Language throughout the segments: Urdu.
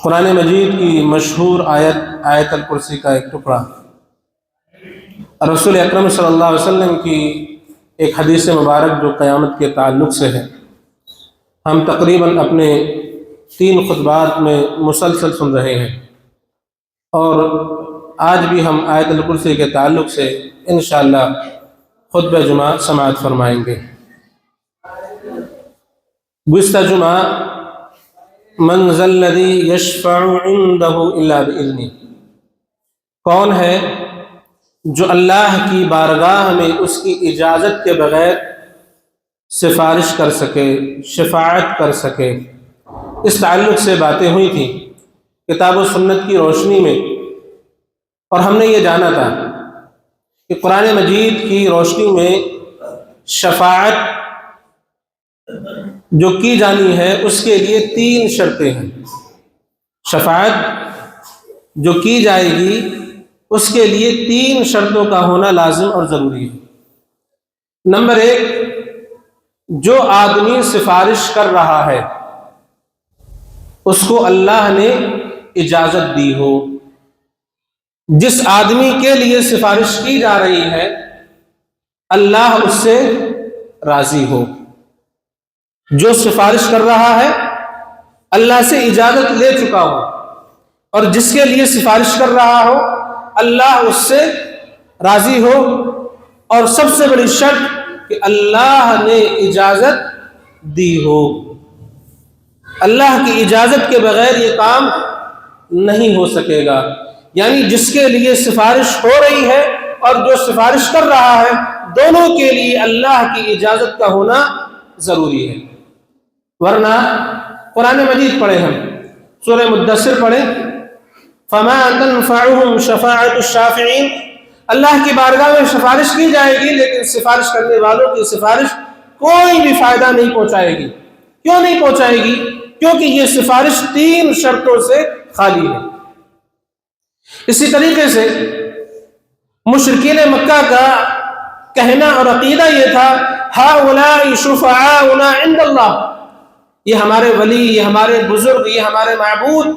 قرآن مجید کی مشہور آیت الکرسی کا ایک ٹکڑا رسول اکرم صلی اللہ علیہ وسلم کی ایک حدیث مبارک جو قیامت کے تعلق سے ہے، ہم تقریباً اپنے 3 خطبات میں مسلسل سن رہے ہیں، اور آج بھی ہم آیت الکرسی کے تعلق سے انشاءاللہ خطبہ جمعہ سماعت فرمائیں گے۔ گزشتہ جمعہ من ذا الذی یشفع عندہ الا بإذنہ، کون ہے جو اللہ کی بارگاہ میں اس کی اجازت کے بغیر سفارش کر سکے، شفاعت کر سکے۔ اس تعلق سے باتیں ہوئی تھیں کتاب و سنت کی روشنی میں، اور ہم نے یہ جانا تھا کہ قرآن مجید کی روشنی میں شفاعت جو کی جانی ہے اس کے لیے 3 شرطیں ہیں۔ شفاعت جو کی جائے گی اس کے لیے 3 شرطوں کا ہونا لازم اور ضروری ہے۔ نمبر 1، جو آدمی سفارش کر رہا ہے اس کو اللہ نے اجازت دی ہو۔ جس آدمی کے لیے سفارش کی جا رہی ہے اللہ اس سے راضی ہو۔ جو سفارش کر رہا ہے اللہ سے اجازت لے چکا ہو، اور جس کے لیے سفارش کر رہا ہو اللہ اس سے راضی ہو، اور سب سے بڑی شرط کہ اللہ نے اجازت دی ہو۔ اللہ کی اجازت کے بغیر یہ کام نہیں ہو سکے گا، یعنی جس کے لیے سفارش ہو رہی ہے اور جو سفارش کر رہا ہے دونوں کے لیے اللہ کی اجازت کا ہونا ضروری ہے۔ ورنہ قرآن مجید پڑھیں، ہم سورہ مدثر پڑھیں، فما تنفعهم شفاعت الشافعین، اللہ کی بارگاہ میں سفارش کی جائے گی لیکن سفارش کرنے والوں کی سفارش کوئی بھی فائدہ نہیں پہنچائے گی۔ کیوں نہیں پہنچائے گی؟ کیونکہ یہ سفارش 3 شرطوں سے خالی ہے۔ اسی طریقے سے مشرکین مکہ کا کہنا اور عقیدہ یہ تھا ہؤلاء شفعاؤنا عند اللہ، یہ ہمارے ولی، یہ ہمارے بزرگ، یہ ہمارے معبود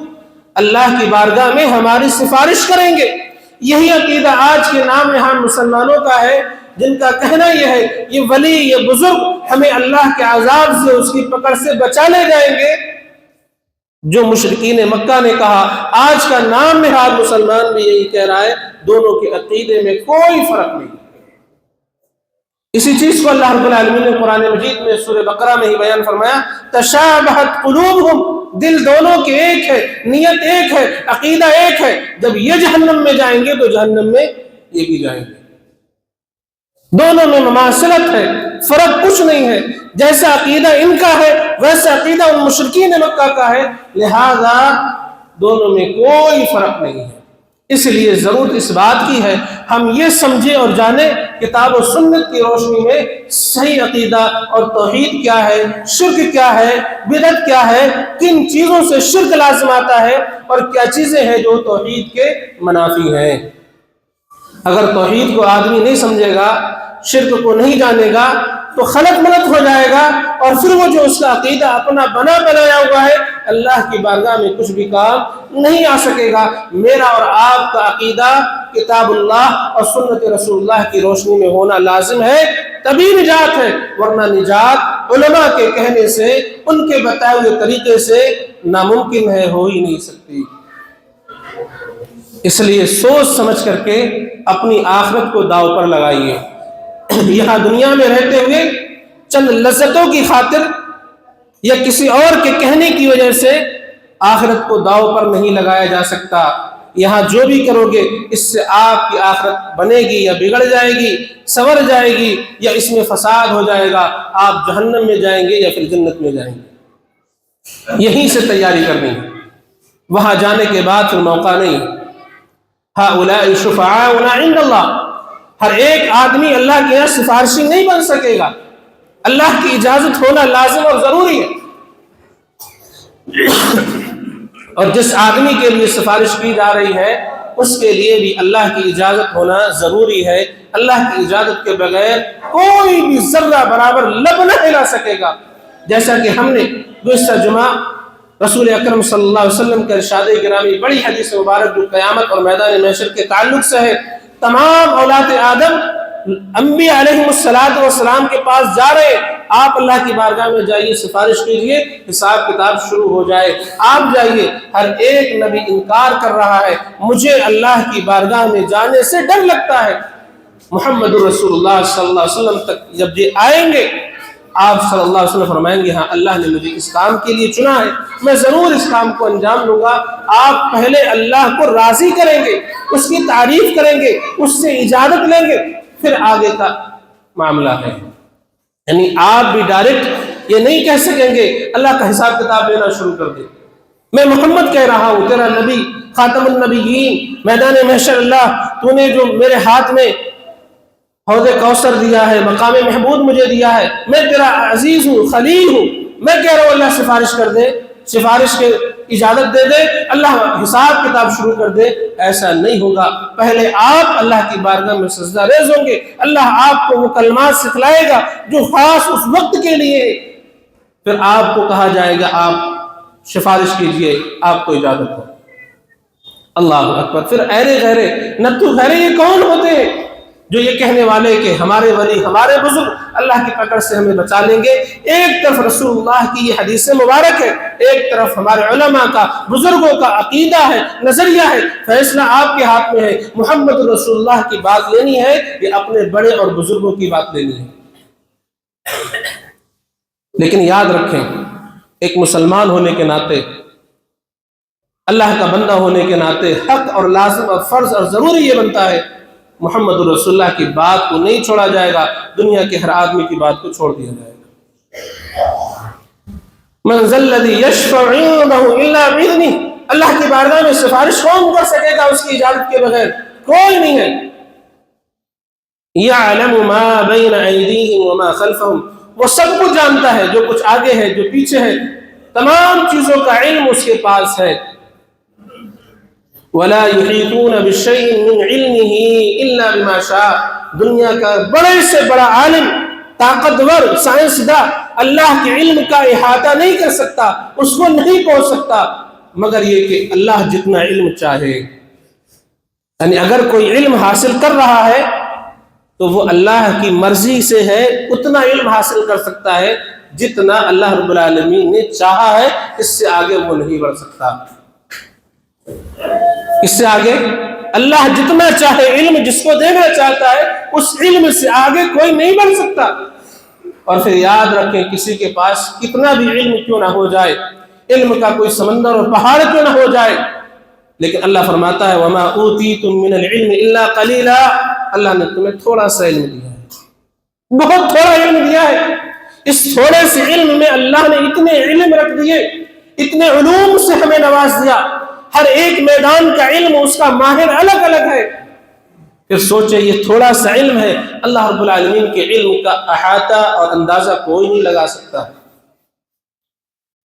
اللہ کی بارگاہ میں ہماری سفارش کریں گے۔ یہی عقیدہ آج کے نام نہاد مسلمانوں کا ہے، جن کا کہنا یہ ہے یہ ولی، یہ بزرگ ہمیں اللہ کے عذاب سے، اس کی پکڑ سے بچا لے جائیں گے۔ جو مشرکین مکہ نے کہا آج کا نام نہاد مسلمان بھی یہی کہہ رہا ہے، دونوں کے عقیدے میں کوئی فرق نہیں۔ اسی چیز کو اللہ رب العالمین نے قرآن مجید میں سورہ بقرہ میں ہی بیان فرمایا، تشابہت قلوبہم، دل دونوں کے ایک ہے، نیت ایک ہے، عقیدہ ایک ہے۔ جب یہ جہنم میں جائیں گے تو جہنم میں یہ بھی جائیں گے۔ دونوں میں مماثلت ہے، فرق کچھ نہیں ہے۔ جیسا عقیدہ ان کا ہے ویسا عقیدہ ان مشرکین مکہ کا ہے، لہذا دونوں میں کوئی فرق نہیں ہے۔ اس لیے ضرورت اس بات کی ہے ہم یہ سمجھیں اور جانیں کتاب و سنت کی روشنی میں صحیح عقیدہ اور توحید کیا ہے، شرک کیا ہے، بدعت کیا ہے، کن چیزوں سے شرک لازم آتا ہے اور کیا چیزیں ہیں جو توحید کے منافی ہیں۔ اگر توحید کو آدمی نہیں سمجھے گا، شرک کو نہیں جانے گا تو خلط ملط ہو جائے گا، اور پھر وہ جو اس کا عقیدہ اپنا بنایا ہوا ہے اللہ کی بارگاہ میں کچھ بھی کام نہیں آ سکے گا۔ میرا اور آپ کا عقیدہ کتاب اللہ اور سنت رسول اللہ کی روشنی میں ہونا لازم ہے، تبھی نجات ہے، ورنہ نجات علماء کے کہنے سے، ان کے بتائے ہوئے طریقے سے ناممکن ہے، ہو ہی نہیں سکتی۔ اس لیے سوچ سمجھ کر کے اپنی آخرت کو داؤ پر لگائیے۔ یہاں دنیا میں رہتے ہوئے چند لذتوں کی خاطر یا کسی اور کے کہنے کی وجہ سے آخرت کو داؤ پر نہیں لگایا جا سکتا۔ یہاں جو بھی کرو گے اس سے آپ کی آخرت بنے گی یا بگڑ جائے گی، سنور جائے گی یا اس میں فساد ہو جائے گا، آپ جہنم میں جائیں گے یا پھر جنت میں جائیں گے۔ یہیں سے تیاری کرنی ہے، وہاں جانے کے بعد پھر موقع نہیں۔ ہؤلاء شفعاؤنا عند اللہ، ہر ایک آدمی اللہ کے یہاں سفارشی نہیں بن سکے گا، اللہ کی اجازت ہونا لازم اور ضروری ہے۔ اور جس آدمی کے لیے سفارش کی جا رہی ہے اس کے لیے بھی اللہ کی اجازت ہونا ضروری ہے۔ اللہ کی اجازت کے بغیر کوئی بھی ذرہ برابر لب نہ ہلا سکے گا۔ جیسا کہ ہم نے گزشتہ جمعہ رسول اکرم صلی اللہ علیہ وسلم کے ارشاد گرامی بڑی حدیث مبارک جو قیامت اور میدان محشر کے تعلق سے ہے، تمام اولاد آدم انبیاء علیہ السلام کے پاس جا رہے، آپ اللہ کی بارگاہ میں جائیے، سفارش کیجئے، حساب کتاب شروع ہو جائے، آپ جائیے۔ ہر ایک نبی انکار کر رہا ہے، مجھے اللہ کی بارگاہ میں جانے سے ڈر لگتا ہے۔ محمد رسول اللہ صلی اللہ علیہ وسلم تک جب یہ آئیں گے، آپ صلی اللہ علیہ وسلم فرمائیں گے ہاں اللہ نے مجھے اس کام کے لیے چنا ہے، میں ضرور اس کام کو انجام دوں گا۔ آپ پہلے اللہ کو راضی کریں گے، اس کی تعریف کریں گے، اس سے اجازت لیں گے، پھر آگے کا معاملہ ہے۔ یعنی آپ بھی ڈائریکٹ یہ نہیں کہہ سکیں گے اللہ کا حساب کتاب لینا شروع کر دے۔ میں محمد کہہ رہا ہوں، تیرا نبی خاتم النبیین، میدان محشر اللہ تو نے جو میرے ہاتھ میں حوض کوثر دیا ہے، مقام محمود مجھے دیا ہے، میں تیرا عزیز ہوں، خلیل ہوں، میں کہہ رہا ہوں اللہ سفارش کر دے، سفارش کے اجازت دے دے، اللہ حساب کتاب شروع کر دے۔ ایسا نہیں ہوگا، پہلے آپ اللہ کی بارگاہ میں سجدہ ریز ہوں گے، اللہ آپ کو وہ کلمات سکھلائے گا جو خاص اس وقت کے لیے، پھر آپ کو کہا جائے گا آپ سفارش کیجئے، آپ کو اجازت ہو۔ اللہ اکبر۔ پھر ایرے غیرے نتو غیرے یہ کون ہوتے ہیں جو یہ کہنے والے کہ ہمارے ولی، ہمارے بزرگ اللہ کی پکڑ سے ہمیں بچا لیں گے؟ ایک طرف رسول اللہ کی یہ حدیث مبارک ہے، ایک طرف ہمارے علماء کا، بزرگوں کا عقیدہ ہے، نظریہ ہے، فیصلہ آپ کے ہاتھ میں ہے۔ محمد رسول اللہ کی بات لینی ہے کہ اپنے بڑے اور بزرگوں کی بات لینی ہے۔ لیکن یاد رکھیں، ایک مسلمان ہونے کے ناطے، اللہ کا بندہ ہونے کے ناطے حق اور لازم اور فرض اور ضروری یہ بنتا ہے محمد رسول اللہ کی بات کو نہیں چھوڑا جائے گا، دنیا کے ہر آدمی کی بات کو چھوڑ دیا جائے گا۔ من ذا الذی یشفع عنده الا باذنہ، اللہ کی بارگاہ میں سفارش کون کر سکے گا اس کی اجازت کے بغیر؟ کوئی نہیں ہے۔ یعلم ما بین ایدیہم وما خلفہم، وہ سب کچھ جانتا ہے، جو کچھ آگے ہے، جو پیچھے ہے، تمام چیزوں کا علم اس کے پاس ہے۔ وَلَا يُحِيطُونَ بِشَيْءٍ مِّنْ عِلْمِهِ إِلَّا بِمَا شَاءَ، دنیا کا بڑے سے بڑا عالم، طاقتور، سائنسداں اللہ کے علم کا احاطہ نہیں کر سکتا، اس کو نہیں پہنچ سکتا، مگر یہ کہ اللہ جتنا علم چاہے۔ یعنی اگر کوئی علم حاصل کر رہا ہے تو وہ اللہ کی مرضی سے ہے، اتنا علم حاصل کر سکتا ہے جتنا اللہ رب العالمین نے چاہا ہے، اس سے آگے وہ نہیں بڑھ سکتا۔ اس سے آگے اللہ جتنا چاہے علم جس کو دینا چاہتا ہے، اس علم سے آگے کوئی نہیں بڑھ سکتا۔ اور پھر یاد رکھیں، کسی کے پاس کتنا بھی علم کیوں نہ ہو جائے، علم کا کوئی سمندر اور پہاڑ کیوں نہ ہو جائے، لیکن اللہ فرماتا ہے وَمَا أُوتِيتُم مِّنَ الْعِلْمِ إِلَّا قَلِيلًا، اللہ نے تمہیں تھوڑا سا علم دیا ہے، بہت تھوڑا علم دیا ہے۔ اس تھوڑے سے علم میں اللہ نے اتنے علم رکھ دیے، اتنے علوم سے ہمیں نواز دیا، ہر ایک میدان کا علم اس کا ماہر الگ الگ ہے۔ پھر سوچیں یہ تھوڑا سا علم ہے، اللہ رب العالمین کے علم کا احاطہ اور اندازہ کوئی نہیں لگا سکتا۔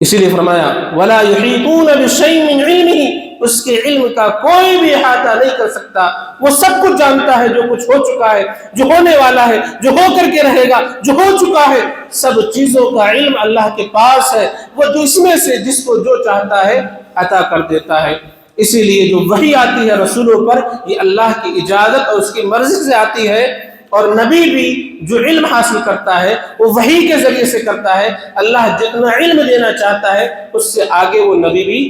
اسی لیے فرمایا وَلَا يُحِيطُونَ بِشَيْءٍ مِّنْ عِلْمِهِ، اس کے علم کا کوئی بھی احاطہ نہیں کر سکتا، وہ سب کچھ جانتا ہے، جو کچھ ہو چکا ہے، جو ہونے والا ہے، جو ہو کر کے رہے گا، جو ہو چکا ہے، سب چیزوں کا علم اللہ کے پاس ہے، وہ جس میں سے جس کو جو چاہتا ہے عطا کر دیتا ہے۔ اسی لیے جو وحی آتی ہے رسولوں پر، یہ اللہ کی اجازت اور اس کی مرضی سے آتی ہے، اور نبی بھی جو علم حاصل کرتا ہے وہ وحی کے ذریعے سے کرتا ہے۔ اللہ جتنا علم دینا چاہتا ہے اس سے آگے وہ نبی بھی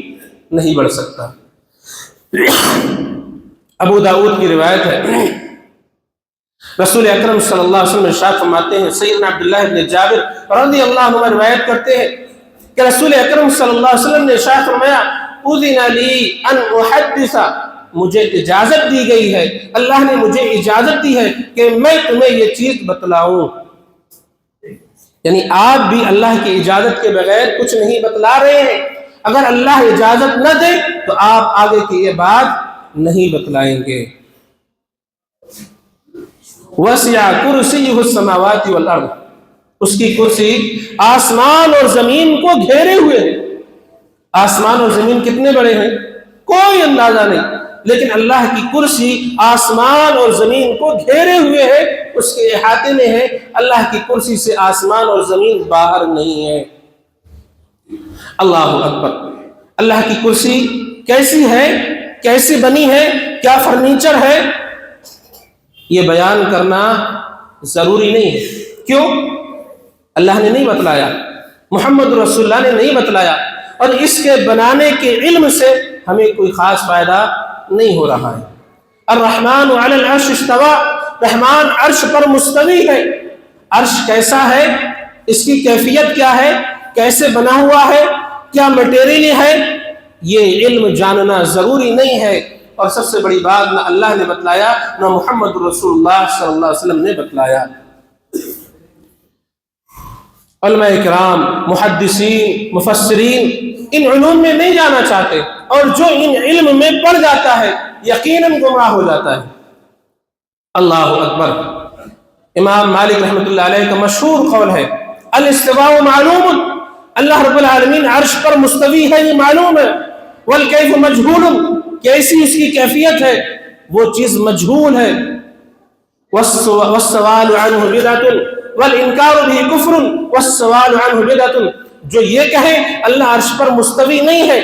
نہیں بڑھ سکتا۔ ابو داؤد کی روایت ہے، رسول اکرم صلی اللہ علیہ وسلم ارشاد فرماتے ہیں، سیدنا عبداللہ بن جابر رضی اللہ عنہ روایت کرتے ہیں کہ رسول اکرم صلی اللہ علیہ وسلم نے ارشاد فرمایا اذن لی ان احدث، مجھے اجازت دی گئی ہے، اللہ نے مجھے اجازت دی ہے کہ میں تمہیں یہ چیز بتلاؤں۔ یعنی آپ بھی اللہ کی اجازت کے بغیر کچھ نہیں بتلا رہے ہیں، اگر اللہ اجازت نہ دے تو آپ آگے کی یہ بات نہیں بتلائیں گے۔ وسع کرسیہ السماوات والارض، اس کی کرسی آسمان اور زمین کو گھیرے ہوئے ہے۔ آسمان اور زمین کتنے بڑے ہیں کوئی اندازہ نہیں، لیکن اللہ کی کرسی آسمان اور زمین کو گھیرے ہوئے ہے، اس کے احاطے میں ہے، اللہ کی کرسی سے آسمان اور زمین باہر نہیں ہے۔ اللہ اکبر. اللہ کی کرسی کیسی ہے, کیسی بنی ہے, کیا فرنیچر ہے, یہ بیان کرنا ضروری نہیں ہے. کیوں؟ اللہ نے نہیں بتلایا, محمد رسول اللہ نے نہیں بتلایا, اور اس کے بنانے کے علم سے ہمیں کوئی خاص فائدہ نہیں ہو رہا ہے. الرحمن علی العرش استوى, رحمان عرش پر مستوی ہے. عرش کیسا ہے, اس کی کیفیت کیا ہے, کیسے بنا ہوا ہے, کیا مٹیریل ہے, یہ علم جاننا ضروری نہیں ہے. اور سب سے بڑی بات, نہ اللہ نے بتلایا نہ محمد رسول اللہ صلی اللہ علیہ وسلم نے بتلایا. علماء کرام, محدثین, مفسرین ان علوم میں نہیں جانا چاہتے, اور جو ان علم میں پڑ جاتا ہے یقیناً گمراہ ہو جاتا ہے. اللہ اکبر. امام مالک رحمۃ اللہ علیہ کا مشہور قول ہے, الاستواء معلوم, اللہ رب العالمین عرش پر مستوی ہے یہ معلوم ہے. والکیف مجہول, کیسی اس کی کیفیت ہے وہ چیز مجہول ہے. والسوال عنہ بدعۃ والانکار به کفر والسوال عنہ بدعۃ, جو یہ کہے اللہ عرش پر مستوی نہیں ہے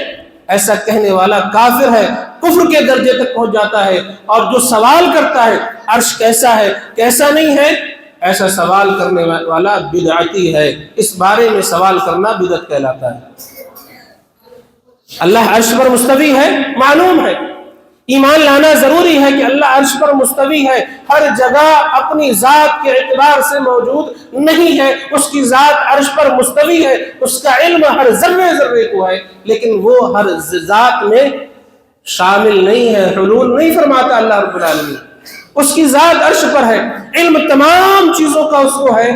ایسا کہنے والا کافر ہے, کفر کے درجے تک پہنچ جاتا ہے. اور جو سوال کرتا ہے عرش کیسا ہے کیسا نہیں ہے, ایسا سوال کرنے والا بدعتی ہے. اس بارے میں سوال کرنا بدعت کہلاتا ہے. اللہ عرش پر مستوی ہے معلوم ہے, ایمان لانا ضروری ہے کہ اللہ عرش پر مستوی ہے, ہر جگہ اپنی ذات کے اعتبار سے موجود نہیں ہے, اس کی ذات عرش پر مستوی ہے, اس کا علم ہر ذرے ذرے کو ہے, لیکن وہ ہر ذات میں شامل نہیں ہے, حلول نہیں فرماتا اللہ رب العالمین. اس کی ذات عرش پر ہے, علم تمام چیزوں کا اس کو ہے.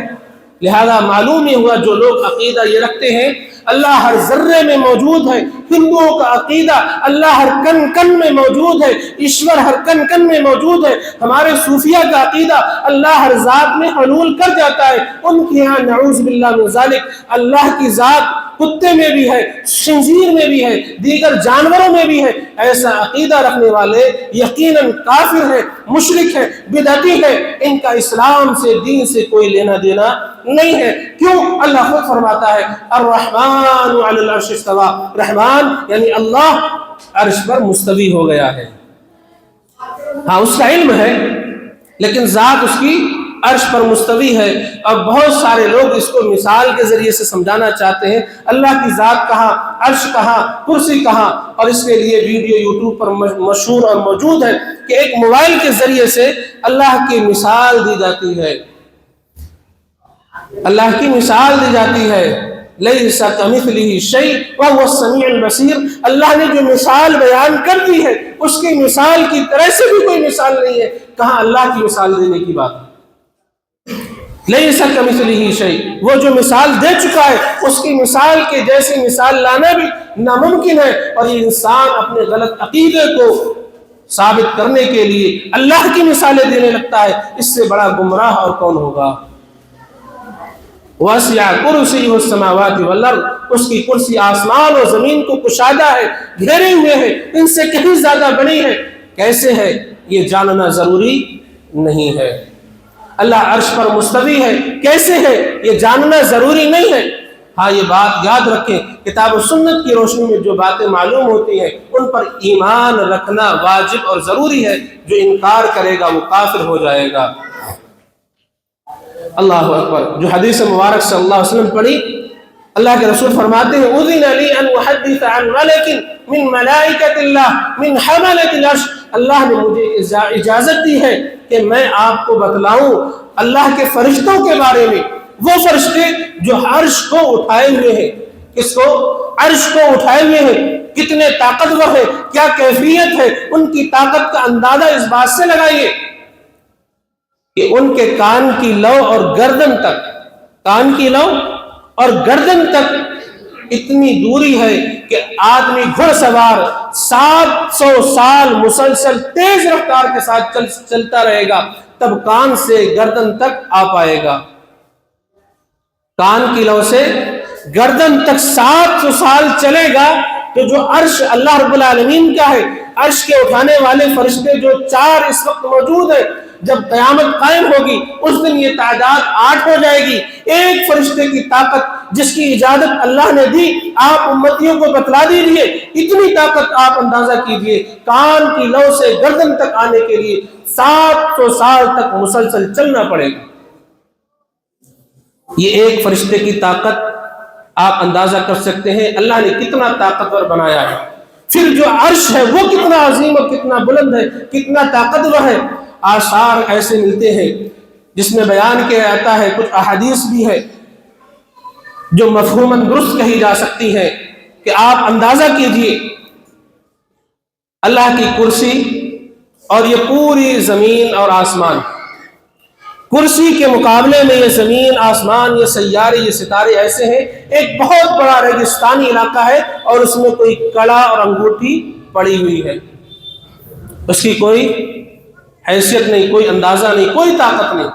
لہذا معلوم ہی ہوا جو لوگ عقیدہ یہ رکھتے ہیں اللہ ہر ذرے میں موجود ہے, ہندوؤں کا عقیدہ اللہ ہر کن کن میں موجود ہے, ایشور ہر کن کن میں موجود ہے. ہمارے صوفیہ کا عقیدہ اللہ ہر ذات میں حلول کر جاتا ہے. ان کے یہاں نعوذ باللہ من ذالک اللہ کی ذات کتے میں بھی ہے, خنزیر میں بھی ہے, دیگر جانوروں میں بھی ہے. ایسا عقیدہ رکھنے والے یقیناً کافر ہے, مشرک ہے, بدعتی ہے. ان کا اسلام سے, دین سے کوئی لینا دینا نہیں ہے. کیوں؟ اللہ خود فرماتا ہے الرحمن علی العرش استوى, رحمان یعنی اللہ عرش پر مستوی ہو گیا ہے. ہاں اس کا علم ہے لیکن ذات اس کی عرش پر مستوی ہے. اور بہت سارے لوگ اس کو مثال کے ذریعے سے سمجھانا چاہتے ہیں, اللہ کی ذات کہاں, عرش کہاں, کرسی کہاں. اور اس کے لیے ویڈیو یوٹیوب پر مشہور اور موجود ہے کہ ایک موبائل کے ذریعے سے اللہ کی مثال دی جاتی ہے. اللہ کی مثال دی جاتی ہے, لیس کمثلہ شیء وہو السمیع البصیر. اللہ نے جو مثال بیان کر دی ہے اس کی مثال کی طرح سے بھی کوئی مثال نہیں ہے. کہاں اللہ کی مثال دینے کی بات, لیس کمثلہ شیء, وہ جو مثال دے چکا ہے اس کی مثال کے جیسی مثال لانا بھی ناممکن ہے. اور یہ انسان اپنے غلط عقیدے کو ثابت کرنے کے لیے اللہ کی مثالیں دینے لگتا ہے. اس سے بڑا گمراہ اور کون ہوگا. وسع کرسیہ السماوات والارض, اس کی کرسی آسمان اور زمین کو کشادہ ہے, گھیرے ہوئے ہے, ان سے کہیں زیادہ بڑی ہے. کیسے ہے یہ جاننا ضروری نہیں ہے. اللہ عرش پر مستوی ہے, کیسے ہے یہ جاننا ضروری نہیں ہے. ہاں یہ بات یاد رکھیں, کتاب و سنت کی روشنی میں جو باتیں معلوم ہوتی ہیں ان پر ایمان رکھنا واجب اور ضروری ہے. جو انکار کرے گا وہ کافر ہو جائے گا. اللہ اکبر. جو حدیث مبارک صلی اللہ علیہ وسلم پڑھی, اللہ کے رسول فرماتے ہیں اذن لی ان احدث عن ملک من ملائکۃ اللہ من حملۃ العرش, اللہ نے مجھے اجازت دی ہے کہ میں آپ کو بتلاؤں اللہ کے فرشتوں کے بارے میں. وہ فرشتے جو عرش کو اٹھائے ہوئے ہیں. کس کو؟ عرش کو اٹھائے ہوئے ہیں. کتنے طاقتور ہیں, کیا کیفیت ہے, ان کی طاقت کا اندازہ اس بات سے لگائیے کہ ان کے کان کی لو اور گردن تک, کان کی لو اور گردن تک اتنی دوری ہے کہ آدمی گھڑ سوار 700 سال مسلسل تیز رفتار کے ساتھ چلتا رہے گا تب کان سے گردن تک آ پائے گا. کان کی لو سے گردن تک 700 سال چلے گا. تو جو عرش اللہ رب العالمین کا ہے, عرش کے اٹھانے والے فرشتے جو 4 اس وقت موجود ہیں, جب قیامت قائم ہوگی اس دن یہ تعداد 8 ہو جائے گی. ایک فرشتے کی طاقت جس کی اجازت اللہ نے دی آپ امتیوں کو بتلا دیجیے. اتنی طاقت آپ اندازہ کیجئے کان کی لو سے گردن تک آنے کے لیے 700 سال تک مسلسل چلنا پڑے گا. یہ ایک فرشتے کی طاقت آپ اندازہ کر سکتے ہیں اللہ نے کتنا طاقتور بنایا ہے. پھر جو عرش ہے وہ کتنا عظیم اور کتنا بلند ہے, کتنا طاقتور ہے. آثار ایسے ملتے ہیں جس میں بیان کیا جاتا ہے, کچھ احادیث بھی ہے جو مفہوماً درست کہی جا سکتی ہے کہ آپ اندازہ کیجئے اللہ کی کرسی اور یہ پوری زمین اور آسمان, کرسی کے مقابلے میں یہ زمین آسمان یہ سیارے یہ ستارے ایسے ہیں ایک بہت بڑا ریگستانی علاقہ ہے اور اس میں کوئی کڑا اور انگوٹھی پڑی ہوئی ہے, اس کی کوئی حیثیت نہیں, کوئی اندازہ نہیں, کوئی طاقت نہیں.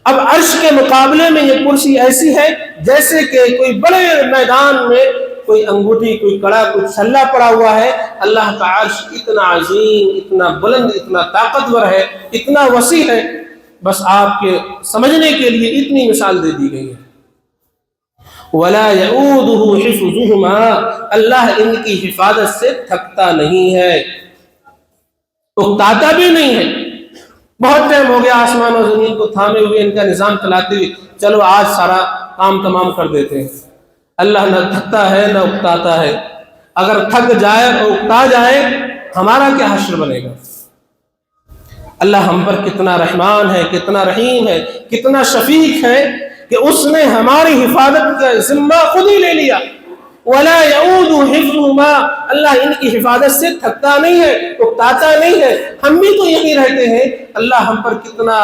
اب عرش کے مقابلے میں یہ کرسی ایسی ہے جیسے کہ کوئی بڑے میدان میں کوئی انگوٹھی کوئی کڑا کوئی چھلا پڑا ہوا ہے. اللہ کا عرش اتنا عظیم اتنا بلند اتنا طاقتور ہے اتنا وسیع ہے, بس آپ کے سمجھنے کے لیے اتنی مثال دے دی گئی ہے. وَلَا يَعُودُهُ حِفْظُهُمَا, اللہ ان کی حفاظت سے تھکتا نہیں ہے, اکتاتا بھی نہیں ہے. بہت ٹائم ہو گیا آسمان اور زمین کو تھامے ہوئے ان کا نظام چلاتے ہوئے, چلو آج سارا کام تمام کر دیتے ہیں. اللہ نہ تھکتا ہے نہ اکتاتا ہے. اگر تھک جائے اور اکتا جائے ہمارا کیا حشر بنے گا. اللہ ہم پر کتنا رحمان ہے, کتنا رحیم ہے, کتنا شفیق ہے کہ اس نے ہماری حفاظت کا ذمہ خود ہی لے لیا. وَلَا يَعُودُ حِفْظُهُمَا, اللہ ان کی حفاظت سے تھکتا نہیں ہے اکتاتا نہیں ہے. ہم بھی تو یہی رہتے ہیں. اللہ ہم پر کتنا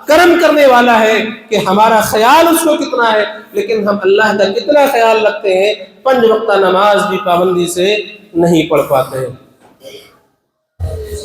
کرم کرنے والا ہے کہ ہمارا خیال اس کو کتنا ہے, لیکن ہم اللہ کا کتنا خیال رکھتے ہیں, 5 وقتہ نماز بھی پابندی سے نہیں پڑھ پاتے ہیں.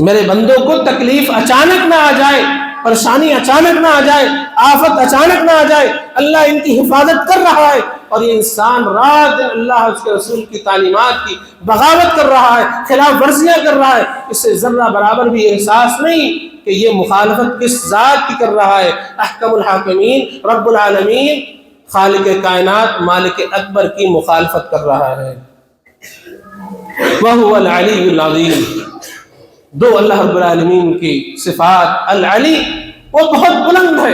میرے بندوں کو تکلیف اچانک نہ آ جائے, پریشانی اچانک نہ آ جائے, آفت اچانک نہ آ جائے, اللہ ان کی حفاظت کر رہا ہے اور یہ انسان رات دن اللہ اس کے رسول کی تعلیمات کی بغاوت کر رہا ہے, خلاف ورزیاں کر رہا ہے. اس سے ذرہ برابر بھی احساس نہیں کہ یہ مخالفت کس ذات کی کر رہا ہے. احکم الحاکمین رب العالمین خالق کائنات مالک اکبر کی مخالفت کر رہا ہے. وَهُوَ الْعَلِيُّ الْعَظِيمُ, دو اللہ رب العالمین کی صفات, العلی وہ بہت بلند ہے,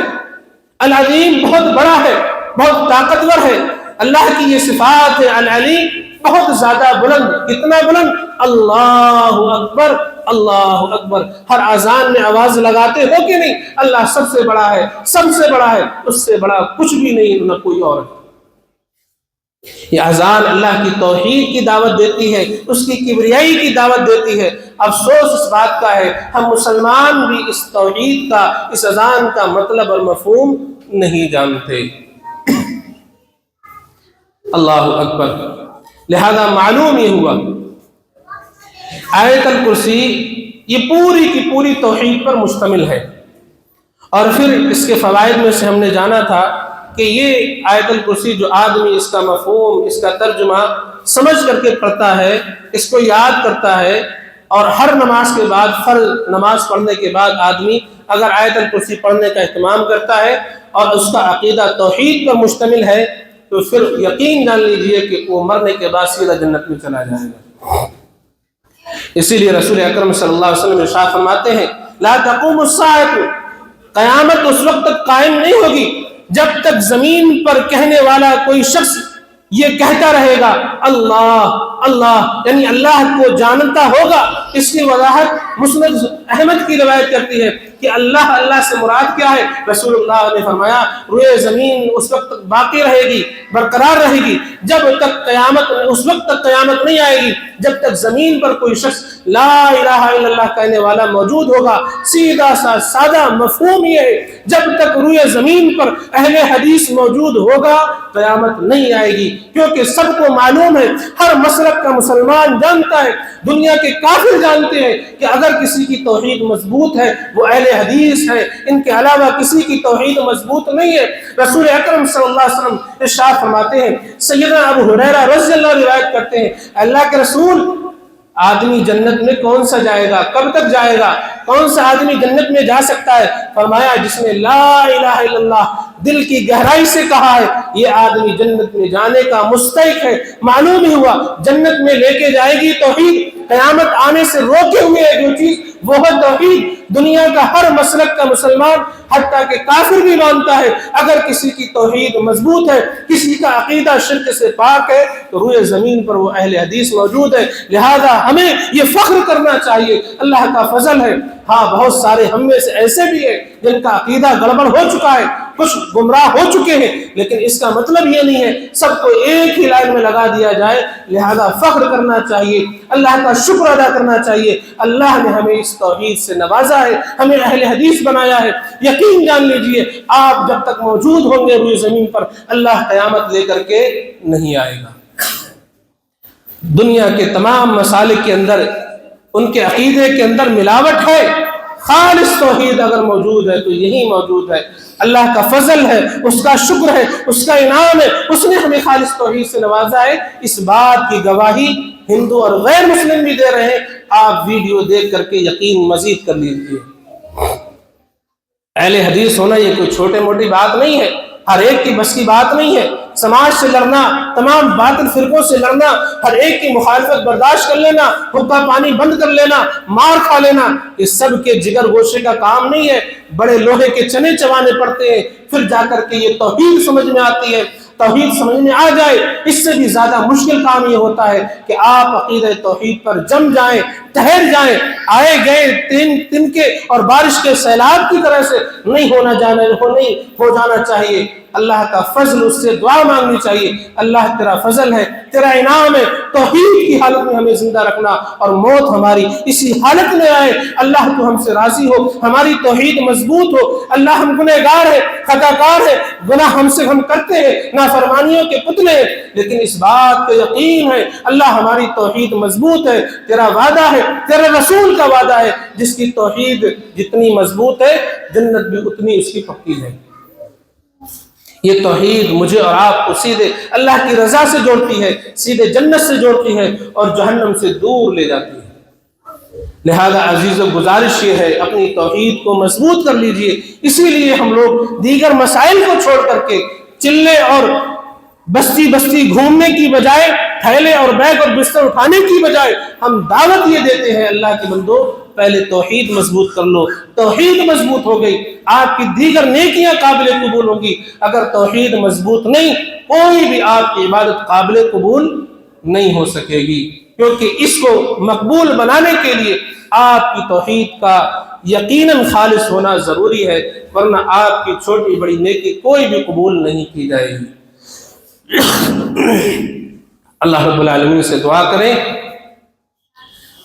العظیم بہت بڑا ہے, بہت طاقتور ہے. اللہ کی یہ صفات ہے العلی بہت زیادہ بلند. کتنا بلند؟ اللہ اکبر اللہ اکبر. ہر اذان میں آواز لگاتے ہو کہ نہیں, اللہ سب سے بڑا ہے, سب سے بڑا ہے, اس سے بڑا کچھ بھی نہیں نہ کوئی اور. یہ اذان اللہ کی توحید کی دعوت دیتی ہے, اس کی کبریائی کی دعوت دیتی ہے. افسوس اس بات کا ہے ہم مسلمان بھی اس توحید کا اس اذان کا مطلب اور مفہوم نہیں جانتے. اللہ اکبر. لہذا معلوم یہ ہوا آیت الکرسی یہ پوری کی پوری توحید پر مشتمل ہے. اور پھر اس کے فوائد میں سے ہم نے جانا تھا کہ یہ آیت الکرسی جو آدمی اس کا مفہوم اس کا ترجمہ سمجھ کر کے پڑھتا ہے, اس کو یاد کرتا ہے, اور ہر نماز کے بعد فرض نماز پڑھنے کے بعد آدمی اگر آیت الکرسی پڑھنے کا اہتمام کرتا ہے اور اس کا عقیدہ توحید پر مشتمل ہے تو پھر یقین جان لیجئے کہ وہ مرنے کے بعد سیدھا جنت میں چلا جائے گا. اسی لیے رسول اکرم صلی اللہ علیہ وسلم ارشاد فرماتے ہیں لا تقوم الساعة, قیامت اس وقت تک قائم نہیں ہوگی جب تک زمین پر کہنے والا کوئی شخص یہ کہتا رہے گا اللہ اللہ, یعنی اللہ کو جانتا ہوگا. اس کی وضاحت مسند احمد کی روایت کرتی ہے کہ اللہ اللہ سے مراد کیا ہے. رسول اللہ نے فرمایا روئے زمین اس وقت تک باقی رہے گی, برقرار رہے گی جب تک قیامت, اس وقت تک قیامت نہیں آئے گی جب تک زمین پر کوئی شخص لا الہ الا اللہ کہنے والا موجود ہوگا. سیدھا سا سادہ مفہوم یہ ہے جب تک روئے زمین پر اہل حدیث موجود ہوگا قیامت نہیں آئے گی, کیونکہ سب کو معلوم ہے, ہر مسلک کا مسلمان جانتا ہے, دنیا کے کافر جانتے ہیں کہ اگر کسی کی توحید مضبوط ہے وہ اہل حدیث ہے, ان کے علاوہ کسی کی توحید مضبوط نہیں ہے. رسول اکرم صلی اللہ علیہ وسلم ارشاد فرماتے ہیں, سیدنا ابو ہریرہ رضی اللہ عنہ روایت کرتے ہیں اللہ کے رسول آدمی جنت میں کون سا جائے گا، کب تک جائے گا، کون سا آدمی جنت میں جا سکتا ہے؟ فرمایا جس نے لا الہ الا اللہ دل کی گہرائی سے کہا ہے یہ آدمی جنت میں جانے کا مستحق ہے۔ معلوم ہی ہوا جنت میں لے کے جائے گی توحید، قیامت آنے سے روکے ہوئے ہے جو چیز وہ ہے توحید۔ دنیا کا ہر مسلک کا مسلمان حتیٰ کہ کافر بھی مانتا ہے اگر کسی کی توحید مضبوط ہے، کسی کا عقیدہ شرک سے پاک ہے تو روئے زمین پر وہ اہل حدیث موجود ہے۔ لہذا ہمیں یہ فخر کرنا چاہیے، اللہ کا فضل ہے۔ ہاں بہت سارے ہم میں سے ایسے بھی ہیں جن کا عقیدہ گڑبڑ ہو چکا ہے، کچھ گمراہ ہو چکے ہیں، لیکن اس کا مطلب یہ نہیں ہے سب کو ایک ہی لائن میں لگا دیا جائے۔ لہذا فخر کرنا چاہیے، اللہ کا شکر ادا کرنا چاہیے، اللہ نے ہمیں اس توحید سے نوازا ہے، ہمیں اہل حدیث بنایا ہے۔ یقین جان لیجئے آپ جب تک موجود ہوں گے روئے زمین پر اللہ قیامت لے کر کے نہیں آئے گا۔ دنیا کے تمام مسالک کے اندر ان کے عقیدے کے اندر ملاوٹ ہے، خالص توحید اگر موجود ہے تو یہی موجود ہے۔ اللہ کا فضل ہے، اس کا شکر ہے، اس کا انعام ہے، اس نے ہمیں خالص توحید سے نوازا ہے۔ اس بات کی گواہی ہندو اور غیر مسلم بھی دے رہے ہیں، آپ ویڈیو دیکھ کر کے یقین مزید کر لیجیے۔ اہل حدیث ہونا یہ کوئی چھوٹے موٹی بات نہیں ہے، ہر ایک کی بس کی بات نہیں ہے۔ سماج سے لڑنا، تمام باطل فرقوں سے لڑنا، ہر ایک کی مخالفت برداشت کر لینا، حقہ پانی بند کر لینا، مار کھا لینا، یہ سب کے جگر گوشے کا کام نہیں ہے۔ بڑے لوہے کے چنے چبانے پڑتے ہیں، پھر جا کر کے یہ توحید سمجھ میں آتی ہے۔ توحید سمجھ میں آ جائے اس سے بھی زیادہ مشکل کام یہ ہوتا ہے کہ آپ عقیدہ توحید پر جم جائیں، ٹھہر جائیں۔ آئے گئے تن کے اور بارش کے سیلاب کی طرح سے نہیں ہو جانا چاہیے۔ اللہ کا فضل، اس سے دعا مانگنی چاہیے، اللہ تیرا فضل ہے، تیرا انعام ہے، توحید کی حالت میں ہمیں زندہ رکھنا اور موت ہماری اسی حالت میں آئے۔ اللہ تو ہم سے راضی ہو، ہماری توحید مضبوط ہو۔ اللہ ہم گنہگار ہیں، خطا کار ہیں، گناہ ہم سے ہم کرتے ہیں، نافرمانیوں کے پتلے ہیں، لیکن اس بات کا یقین ہے اللہ ہماری توحید مضبوط ہے۔ تیرا وعدہ ہے، تیرے رسول کا وعدہ ہے، جس کی توحید جتنی مضبوط ہے جنت بھی اتنی اس کی پکی ہے۔ یہ توحید مجھے اور آپ کو سیدھے اللہ کی رضا سے جوڑتی ہے، سیدھے جنت سے جوڑتی ہے اور جہنم سے دور لے جاتی ہے۔ لہذا عزیز و گزارش یہ ہے اپنی توحید کو مضبوط کر لیجئے۔ اسی لیے ہم لوگ دیگر مسائل کو چھوڑ کر کے چلے اور بستی بستی گھومنے کی بجائے، تھیلے اور بیگ اور بستر اٹھانے کی بجائے ہم دعوت یہ دیتے ہیں اللہ کے بندو پہلے توحید مضبوط کر لو۔ توحید مضبوط ہو گئی آپ کی دیگر نیکیاں قابل قبول ہوگی۔ اگر توحید مضبوط نہیں کوئی بھی آپ کی عبادت قابل قبول نہیں ہو سکے گی، کیونکہ اس کو مقبول بنانے کے لیے آپ کی توحید کا یقیناً خالص ہونا ضروری ہے، ورنہ آپ کی چھوٹی بڑی نیکی کوئی بھی قبول نہیں کی جائے گی۔ اللہ رب العالمین سے دعا کریں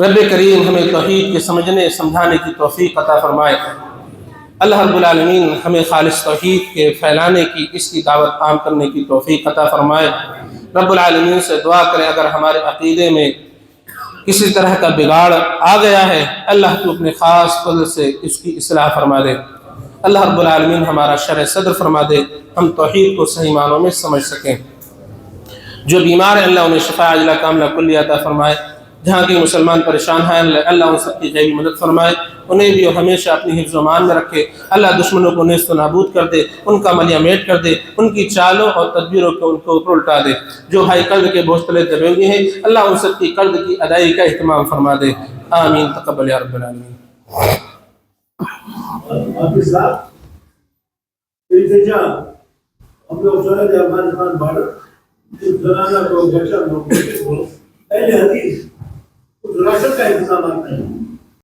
رب کریم ہمیں توحید کے سمجھنے سمجھانے کی توفیق عطا فرمائے۔ اللہ رب العالمین ہمیں خالص توحید کے پھیلانے کی، اس کی دعوت عام کرنے کی توفیق عطا فرمائے۔ رب العالمین سے دعا کریں اگر ہمارے عقیدے میں کسی طرح کا بگاڑ آ گیا ہے اللہ تو اپنے خاص فضل سے اس کی اصلاح فرما دے۔ اللہ رب العالمین ہمارا شرح صدر فرما دے، ہم توحید کو صحیح معنوں میں سمجھ سکیں۔ جو بیمار ہیں اللہ انہیں شفا عاجلہ کاملہ کلیہ عطا فرمائے۔ جہاں کے مسلمان پریشان ہیں اللہ ان سب کی غیبی مدد فرمائے، انہیں بھی ہمیشہ اپنی حفظ و امان میں رکھے۔ اللہ دشمنوں کو نیست و نابود کر دے، ان کا ملیہ میٹ کر دے، ان کی چالوں اور تدبیروں کو ان کو اوپر الٹا دے۔ جو بھائی قرض کے بوجھ تلے دبے ہوئے ہیں اللہ ان سب کی قرض کی ادائیگی کا اہتمام فرما دے۔ آمین تقبل یا رب العالمین۔ ہم لوگ سورہ افغانستان بارڈر زنانہ کو بچہ لوگ اہل حدیث راشن کا انتظامات نہیں،